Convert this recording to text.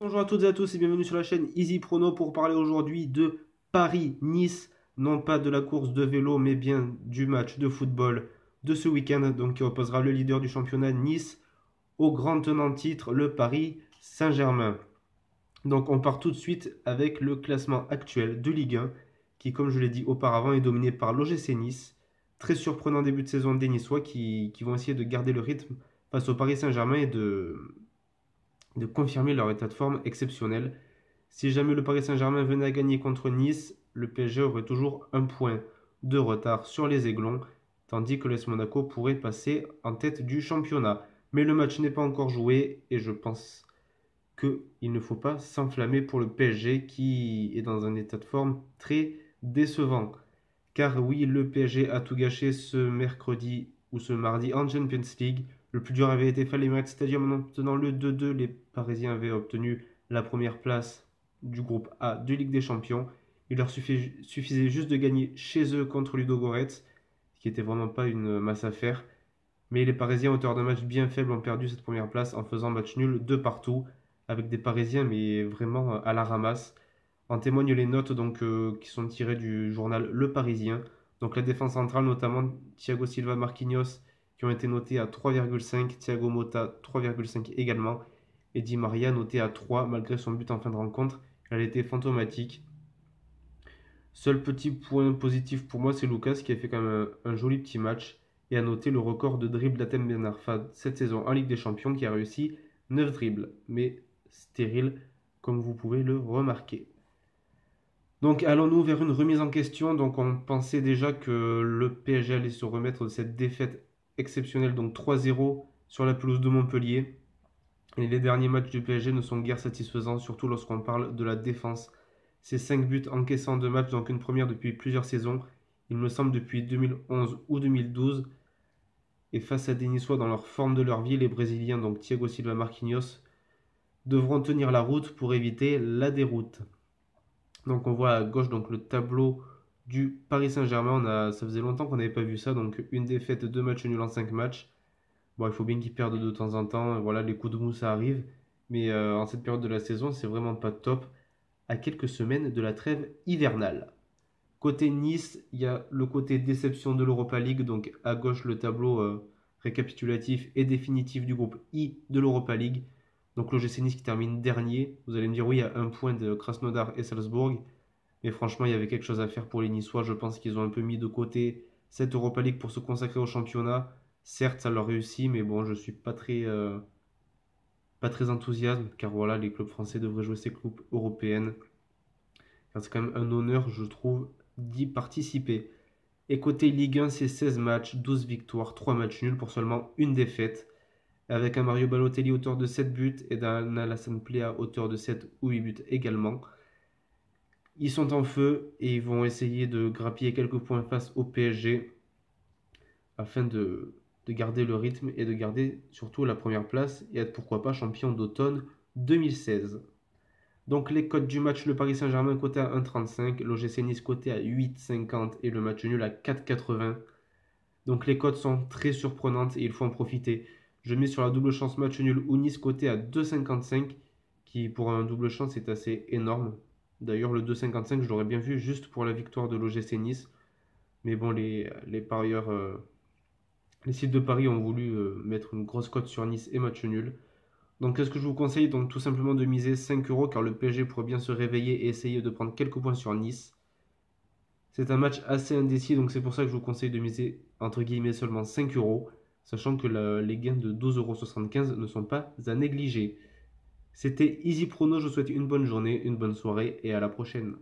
Bonjour à toutes et à tous et bienvenue sur la chaîne Easy Prono pour parler aujourd'hui de Paris-Nice, non pas de la course de vélo mais bien du match de football de ce week-end, donc qui opposera le leader du championnat Nice au grand tenant titre, le Paris Saint-Germain. Donc on part tout de suite avec le classement actuel de Ligue 1 qui, comme je l'ai dit auparavant, est dominé par l'OGC Nice. Très surprenant début de saison des Niçois qui vont essayer de garder le rythme face au Paris Saint-Germain et de confirmer leur état de forme exceptionnel. Si jamais le Paris Saint-Germain venait à gagner contre Nice, le PSG aurait toujours un point de retard sur les Aiglons, tandis que l'AS Monaco pourrait passer en tête du championnat. Mais le match n'est pas encore joué et je pense qu'il ne faut pas s'enflammer pour le PSG qui est dans un état de forme très décevant. Car oui, le PSG a tout gâché ce mercredi ou ce mardi en Champions League. Le plus dur avait été fait à l'Emirates Stadium en obtenant le 2-2. Les Parisiens avaient obtenu la première place du groupe A de Ligue des Champions. Il leur suffisait juste de gagner chez eux contre Ludogorets, ce qui n'était vraiment pas une masse à faire. Mais les Parisiens, auteurs d'un match bien faible, ont perdu cette première place en faisant match nul de partout, avec des Parisiens mais vraiment à la ramasse. En témoignent les notes qui sont tirées du journal Le Parisien. Donc la défense centrale, notamment Thiago Silva, Marquinhos, qui ont été notés à 3,5, Thiago Motta 3,5 également, et Di Maria noté à 3 malgré son but en fin de rencontre. Elle a été fantomatique. Seul petit point positif pour moi, c'est Lucas qui a fait quand même un joli petit match et a noté le record de dribble d'Atem Ben Arfa cette saison en Ligue des Champions qui a réussi 9 dribbles, mais stérile comme vous pouvez le remarquer. Donc allons-nous vers une remise en question. Donc on pensait déjà que le PSG allait se remettre de cette défaite exceptionnelle, donc 3-0 sur la pelouse de Montpellier. Et les derniers matchs du PSG ne sont guère satisfaisants, surtout lorsqu'on parle de la défense. Ces 5 buts encaissés en 2 matchs, donc une première depuis plusieurs saisons, il me semble depuis 2011 ou 2012. Et face à des Niçois dans leur forme de leur vie, les Brésiliens, donc Thiago Silva, Marquinhos, devront tenir la route pour éviter la déroute. Donc on voit à gauche donc le tableau du Paris Saint-Germain. Ça faisait longtemps qu'on n'avait pas vu ça. Donc une défaite, 2 matchs nuls en 5 matchs. Bon, il faut bien qu'ils perdent de temps en temps. Voilà, les coups de mou, ça arrive. Mais en cette période de la saison, c'est vraiment pas top. À quelques semaines de la trêve hivernale. Côté Nice, il y a le côté déception de l'Europa League. Donc à gauche, le tableau récapitulatif et définitif du groupe I de l'Europa League. Donc l'OGC Nice qui termine dernier. Vous allez me dire, oui, il y a un point de Krasnodar et Salzbourg. Mais franchement, il y avait quelque chose à faire pour les Niçois. Je pense qu'ils ont un peu mis de côté cette Europa League pour se consacrer au championnat. Certes, ça leur réussit, mais bon, je ne suis pas très enthousiaste, car voilà, les clubs français devraient jouer ces coupes européennes. Car c'est quand même un honneur, je trouve, d'y participer. Et côté Ligue 1, c'est 16 matchs, 12 victoires, 3 matchs nuls pour seulement une défaite. Avec un Mario Balotelli auteur de 7 buts et d'un Alassane Plea auteur de 7 ou 8 buts également. Ils sont en feu et ils vont essayer de grappiller quelques points face au PSG afin de garder le rythme et de garder surtout la première place et être pourquoi pas champion d'automne 2016. Donc les cotes du match, le Paris Saint-Germain coté à 1,35, l'OGC Nice coté à 8,50 et le match nul à 4,80. Donc les cotes sont très surprenantes et il faut en profiter. Je mets sur la double chance match nul ou Nice coté à 2,55 qui pour un double chance est assez énorme. D'ailleurs le 2,55 je l'aurais bien vu juste pour la victoire de l'OGC Nice. Mais bon les parieurs, les sites de paris ont voulu mettre une grosse cote sur Nice et match nul. Donc qu'est-ce que je vous conseille? Donc tout simplement de miser 5 euros car le PSG pourrait bien se réveiller et essayer de prendre quelques points sur Nice. C'est un match assez indécis, donc c'est pour ça que je vous conseille de miser entre guillemets seulement 5 euros, sachant que les gains de 12,75 € ne sont pas à négliger. C'était Easy Prono, je vous souhaite une bonne journée, une bonne soirée et à la prochaine.